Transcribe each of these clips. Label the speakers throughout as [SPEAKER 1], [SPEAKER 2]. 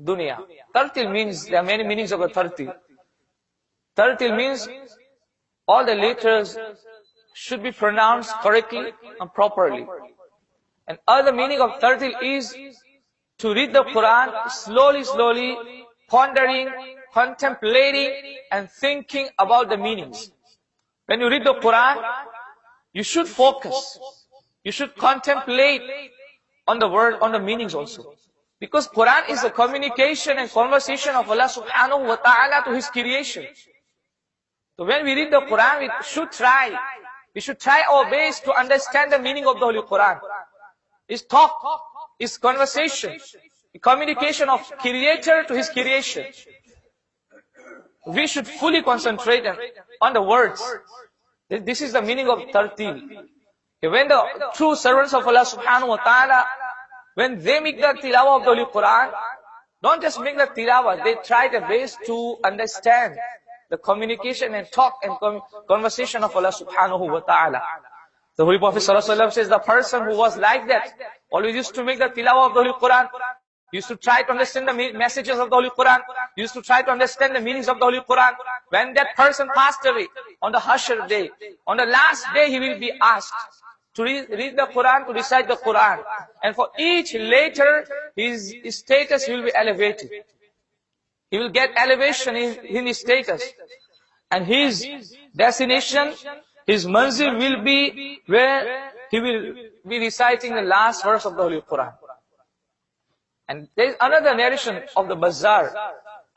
[SPEAKER 1] dunya. Tartil means, there are many meanings of the tartil. Tartil means all the letters should be pronounced correctly and properly. And other meaning of tartil is to read the Quran slowly, pondering, contemplating, and thinking about the meanings. When you read the Quran, you should focus. You should contemplate on the word, on the meanings also. Because Quran is a communication and conversation of Allah subhanahu wa ta'ala to His creation. So when we read the Quran, we should try our best to understand the meaning of the Holy Quran. It's talk, it's conversation, a communication of Creator to His creation. We should fully concentrate on the words. This is the meaning of tartil. When the true servants of Allah subhanahu wa ta'ala, when they make the tilawah of the Holy Quran, don't just make the tilawah, they try their best to understand the communication and talk and conversation of Allah subhanahu wa ta'ala. The Holy Prophet sallallahu alaihi wasallam says the person who was like that, always used to make the tilawah of the Holy Quran, used to try to understand the messages of the Holy Quran, used to try to understand the meanings of the Holy Quran. When that person passed away, on the Hashr day, on the last day he will be asked to read the Quran, to recite the Quran. And for each letter, his status will be elevated. He will get elevation in his status. And his destination, his manzil will be where he will be reciting the last verse of the Holy Quran. And there is another narration of the Bazaar,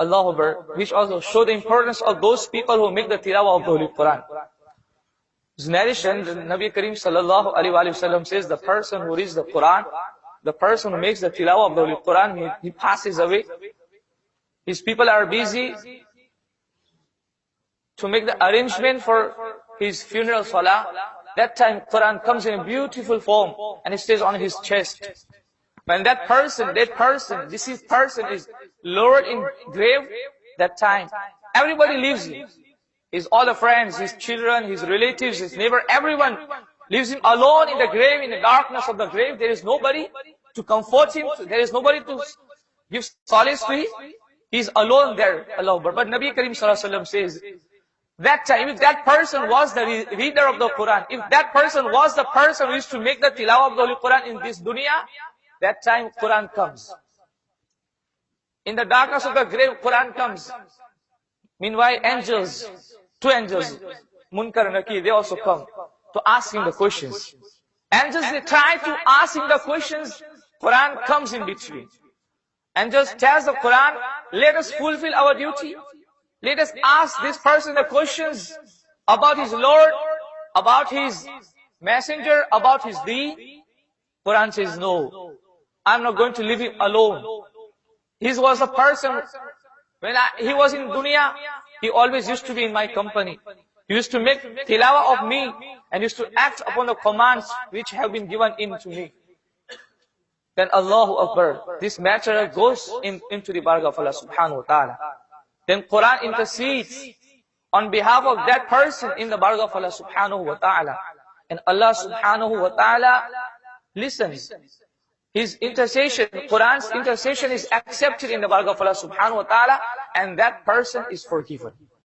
[SPEAKER 1] Allahu Akbar, which also show the importance of those people who make the tilawah of the Holy Quran. This narration, the Nabi Kareem sallallahu alaihi wasallam says, the person who reads the Quran, the person who makes the tilawah of the Holy Quran, he passes away. His people are busy to make the arrangement for his funeral salah. That time Quran comes in a beautiful form and it stays on his chest. When that person deceased person is lowered in grave, that time everybody leaves him. His all the friends, his children, his relatives, his neighbor, everyone leaves him alone in the grave, in the darkness of the grave. There is nobody to comfort him. There is nobody to give solace to him. He is alone there, Allah. But Nabi Kareem sallallahu alaihi wasallam says, that time, if that person was the reader of the Quran, if that person was the person who used to make the tilawah of the Holy Quran in this dunya, that time Quran comes. In the darkness of the grave, Quran comes. Meanwhile, angels, two angels, Munkar and Nakir, they also come to ask him the questions. Angels, they try to ask him the questions, Quran comes in between. Angels tells the Quran, let us fulfill our duty. Let us ask this person the questions about his Lord, about his messenger, about his deed. Quran says, no, I'm not going to leave him alone. He was a person, when he was in dunya, he always used to be in my company. He used to make tilawah of me and used to act upon the commands which have been given in to me. Then Allahu Akbar, this matter goes into the barakah of Allah subhanahu wa ta'ala. Then Quran intercedes on behalf of that person in the barakah of Allah subhanahu wa ta'ala. And Allah subhanahu wa ta'ala listens. His intercession, Quran's intercession is accepted in the barakah of Allah subhanahu wa ta'ala, and that person is forgiven.